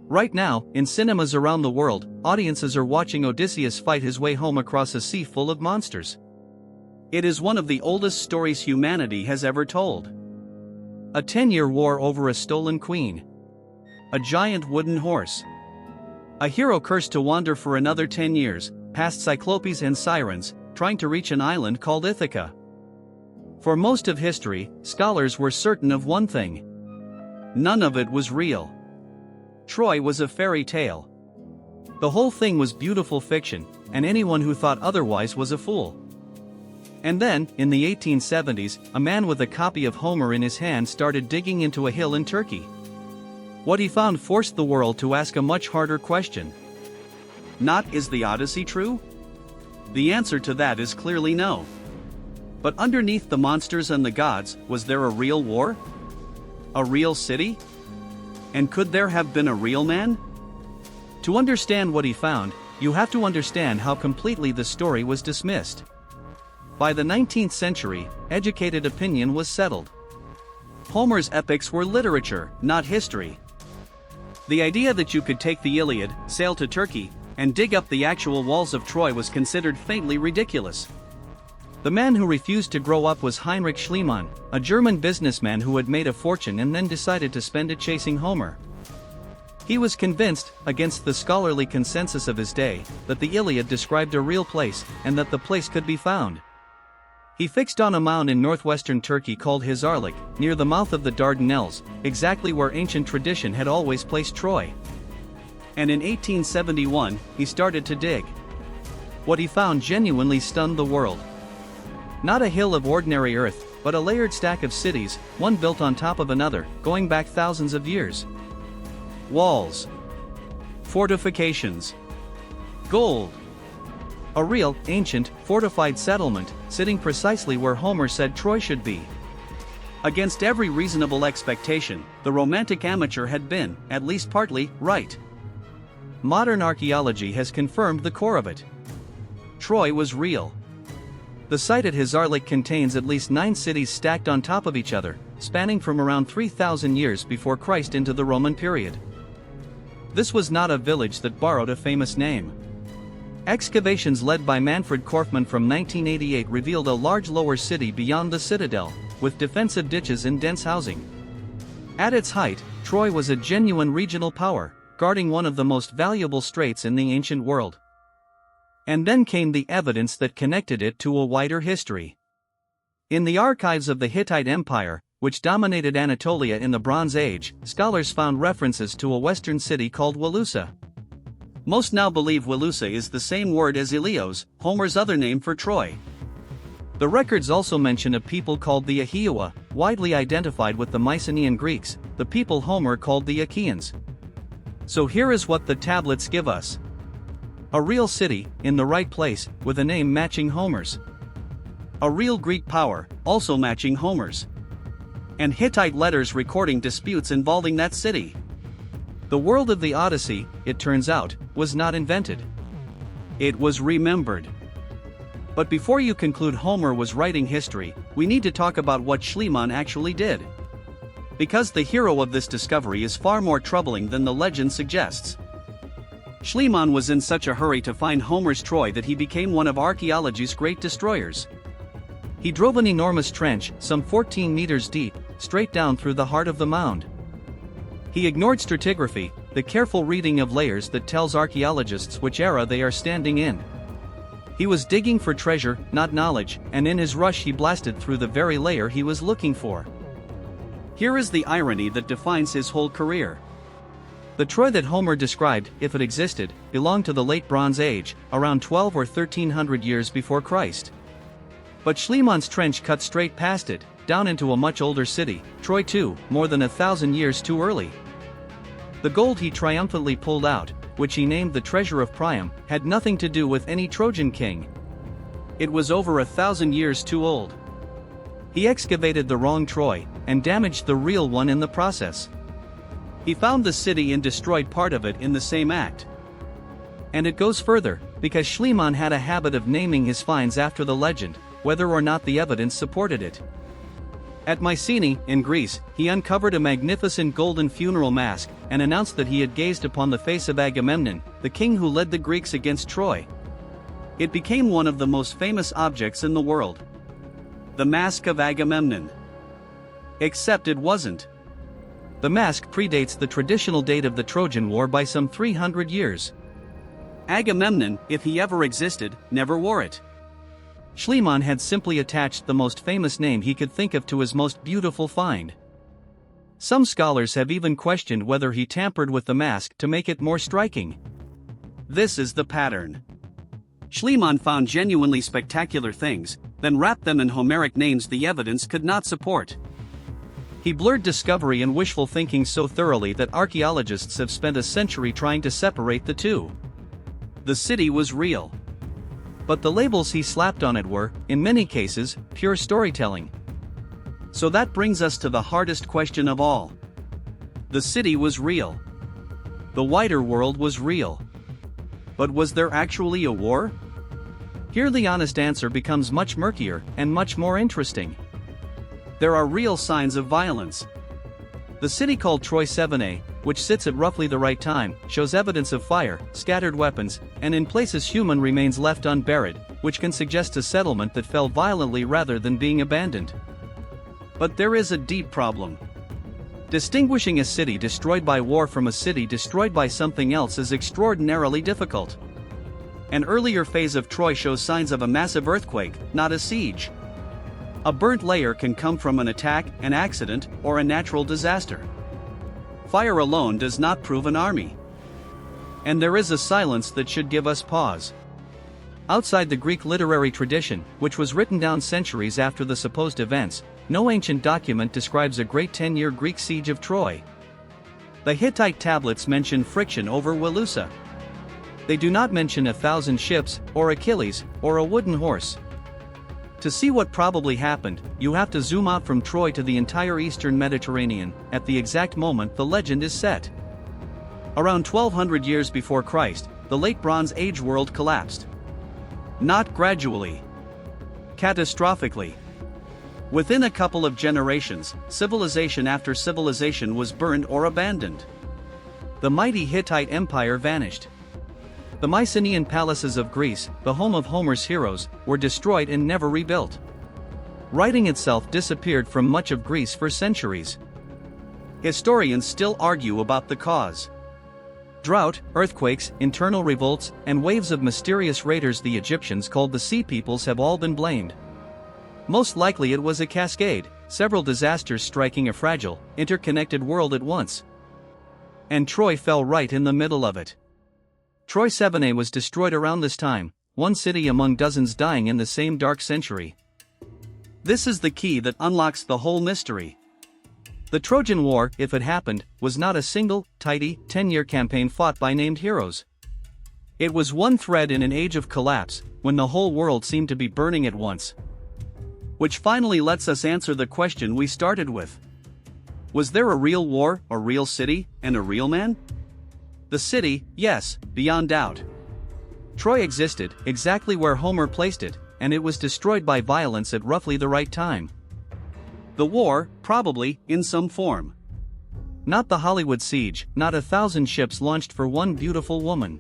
Right now, in cinemas around the world, audiences are watching Odysseus fight his way home across a sea full of monsters. It is one of the oldest stories humanity has ever told. A 10-year war over a stolen queen. A giant wooden horse. A hero cursed to wander for another 10 years, past cyclopes and sirens, trying to reach an island called Ithaca. For most of history, scholars were certain of one thing. None of it was real. Troy was a fairy tale. The whole thing was beautiful fiction, and anyone who thought otherwise was a fool. And then, in the 1870s, a man with a copy of Homer in his hand started digging into a hill in Turkey. What he found forced the world to ask a much harder question. Not, is the Odyssey true? The answer to that is clearly no. But underneath the monsters and the gods, was there a real war? A real city? And could there have been a real man? To understand what he found, you have to understand how completely the story was dismissed. By the 19th century, educated opinion was settled. Homer's epics were literature, not history. The idea that you could take the Iliad, sail to Turkey, and dig up the actual walls of Troy was considered faintly ridiculous. The man who refused to grow up was Heinrich Schliemann, a German businessman who had made a fortune and then decided to spend it chasing Homer. He was convinced, against the scholarly consensus of his day, that the Iliad described a real place, and that the place could be found. He fixed on a mound in northwestern Turkey called Hisarlik, near the mouth of the Dardanelles, exactly where ancient tradition had always placed Troy. And in 1871, he started to dig. What he found genuinely stunned the world. Not a hill of ordinary earth, but a layered stack of cities, one built on top of another, going back thousands of years. Walls. Fortifications. Gold. A real, ancient, fortified settlement, sitting precisely where Homer said Troy should be. Against every reasonable expectation, the romantic amateur had been, at least partly, right. Modern archaeology has confirmed the core of it. Troy was real. The site at Hisarlik contains at least 9 cities stacked on top of each other, spanning from around 3,000 years before Christ into the Roman period. This was not a village that borrowed a famous name. Excavations led by Manfred Korfmann from 1988 revealed a large lower city beyond the citadel, with defensive ditches and dense housing. At its height, Troy was a genuine regional power, guarding one of the most valuable straits in the ancient world. And then came the evidence that connected it to a wider history. In the archives of the Hittite Empire, which dominated Anatolia in the Bronze Age, scholars found references to a western city called Wilusa. Most now believe Wilusa is the same word as Ilios, Homer's other name for Troy. The records also mention a people called the Ahhiyawa, widely identified with the Mycenaean Greeks, the people Homer called the Achaeans. So here is what the tablets give us. A real city, in the right place, with a name matching Homer's. A real Greek power, also matching Homer's. And Hittite letters recording disputes involving that city. The world of the Odyssey, it turns out, was not invented. It was remembered. But before you conclude Homer was writing history, we need to talk about what Schliemann actually did. Because the hero of this discovery is far more troubling than the legend suggests. Schliemann was in such a hurry to find Homer's Troy that he became one of archaeology's great destroyers. He drove an enormous trench, some 14 meters deep, straight down through the heart of the mound. He ignored stratigraphy, the careful reading of layers that tells archaeologists which era they are standing in. He was digging for treasure, not knowledge, and in his rush he blasted through the very layer he was looking for. Here is the irony that defines his whole career. The Troy that Homer described, if it existed, belonged to the late Bronze Age, around 12 or 1300 years before Christ. But Schliemann's trench cut straight past it, down into a much older city, Troy too, more than 1,000 years too early. The gold he triumphantly pulled out, which he named the treasure of Priam, had nothing to do with any Trojan king. It was over 1,000 years too old. He excavated the wrong Troy, and damaged the real one in the process. He found the city and destroyed part of it in the same act. And it goes further, because Schliemann had a habit of naming his finds after the legend, whether or not the evidence supported it. At Mycenae, in Greece, he uncovered a magnificent golden funeral mask and announced that he had gazed upon the face of Agamemnon, the king who led the Greeks against Troy. It became one of the most famous objects in the world. The Mask of Agamemnon. Except it wasn't. The mask predates the traditional date of the Trojan War by some 300 years. Agamemnon, if he ever existed, never wore it. Schliemann had simply attached the most famous name he could think of to his most beautiful find. Some scholars have even questioned whether he tampered with the mask to make it more striking. This is the pattern. Schliemann found genuinely spectacular things, then wrapped them in Homeric names the evidence could not support. He blurred discovery and wishful thinking so thoroughly that archaeologists have spent a century trying to separate the two. The city was real. But the labels he slapped on it were, in many cases, pure storytelling. So that brings us to the hardest question of all. The city was real. The wider world was real. But was there actually a war? Here the honest answer becomes much murkier and much more interesting. There are real signs of violence. The city called Troy 7a, which sits at roughly the right time, shows evidence of fire, scattered weapons, and in places human remains left unburied, which can suggest a settlement that fell violently rather than being abandoned. But there is a deep problem. Distinguishing a city destroyed by war from a city destroyed by something else is extraordinarily difficult. An earlier phase of Troy shows signs of a massive earthquake, not a siege. A burnt layer can come from an attack, an accident, or a natural disaster. Fire alone does not prove an army. And there is a silence that should give us pause. Outside the Greek literary tradition, which was written down centuries after the supposed events, no ancient document describes a great 10-year Greek siege of Troy. The Hittite tablets mention friction over Wilusa. They do not mention 1,000 ships, or Achilles, or a wooden horse. To see what probably happened, you have to zoom out from Troy to the entire eastern Mediterranean, at the exact moment the legend is set. Around 1200 years before Christ, the Late Bronze Age world collapsed. Not gradually. Catastrophically. Within a couple of generations, civilization after civilization was burned or abandoned. The mighty Hittite Empire vanished. The Mycenaean palaces of Greece, the home of Homer's heroes, were destroyed and never rebuilt. Writing itself disappeared from much of Greece for centuries. Historians still argue about the cause. Drought, earthquakes, internal revolts, and waves of mysterious raiders the Egyptians called the Sea Peoples have all been blamed. Most likely it was a cascade, several disasters striking a fragile, interconnected world at once. And Troy fell right in the middle of it. Troy 7a was destroyed around this time, one city among dozens dying in the same dark century. This is the key that unlocks the whole mystery. The Trojan War, if it happened, was not a single, tidy, 10-year campaign fought by named heroes. It was one thread in an age of collapse, when the whole world seemed to be burning at once. Which finally lets us answer the question we started with. Was there a real war, a real city, and a real man? The city, yes, beyond doubt. Troy existed, exactly where Homer placed it, and it was destroyed by violence at roughly the right time. The war, probably, in some form. Not the Hollywood siege, not 1,000 ships launched for one beautiful woman.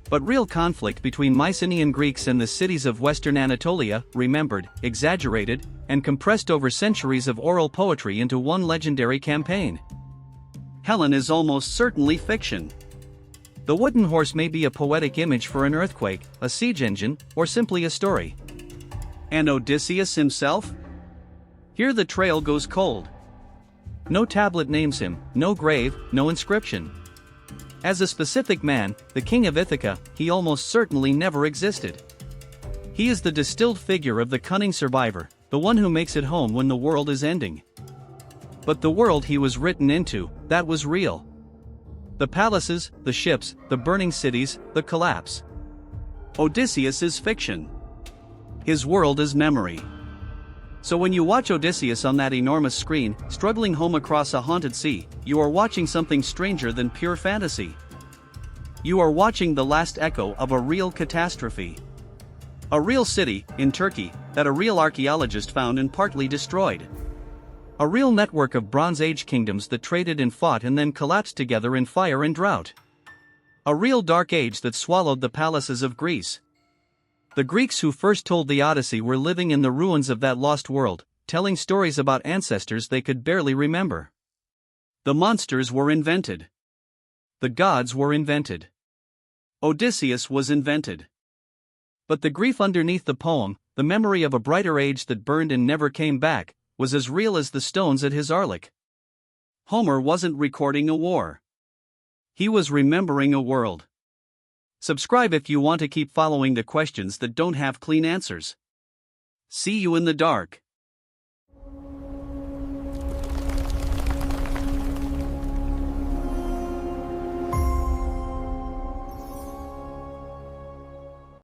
But real conflict between Mycenaean Greeks and the cities of western Anatolia, remembered, exaggerated, and compressed over centuries of oral poetry into one legendary campaign. Helen is almost certainly fiction. The wooden horse may be a poetic image for an earthquake, a siege engine, or simply a story. And Odysseus himself? Here the trail goes cold. No tablet names him, no grave, no inscription. As a specific man, the king of Ithaca, he almost certainly never existed. He is the distilled figure of the cunning survivor, the one who makes it home when the world is ending. But the world he was written into, that was real. The palaces, the ships, the burning cities, the collapse. Odysseus is fiction. His world is memory. So when you watch Odysseus on that enormous screen, struggling home across a haunted sea, you are watching something stranger than pure fantasy. You are watching the last echo of a real catastrophe. A real city, in Turkey, that a real archaeologist found and partly destroyed. A real network of Bronze Age kingdoms that traded and fought and then collapsed together in fire and drought. A real Dark Age that swallowed the palaces of Greece. The Greeks who first told the Odyssey were living in the ruins of that lost world, telling stories about ancestors they could barely remember. The monsters were invented. The gods were invented. Odysseus was invented. But the grief underneath the poem, the memory of a brighter age that burned and never came back, was as real as the stones at Hisarlik. Homer wasn't recording a war. He was remembering a world. Subscribe if you want to keep following the questions that don't have clean answers. See you in the dark.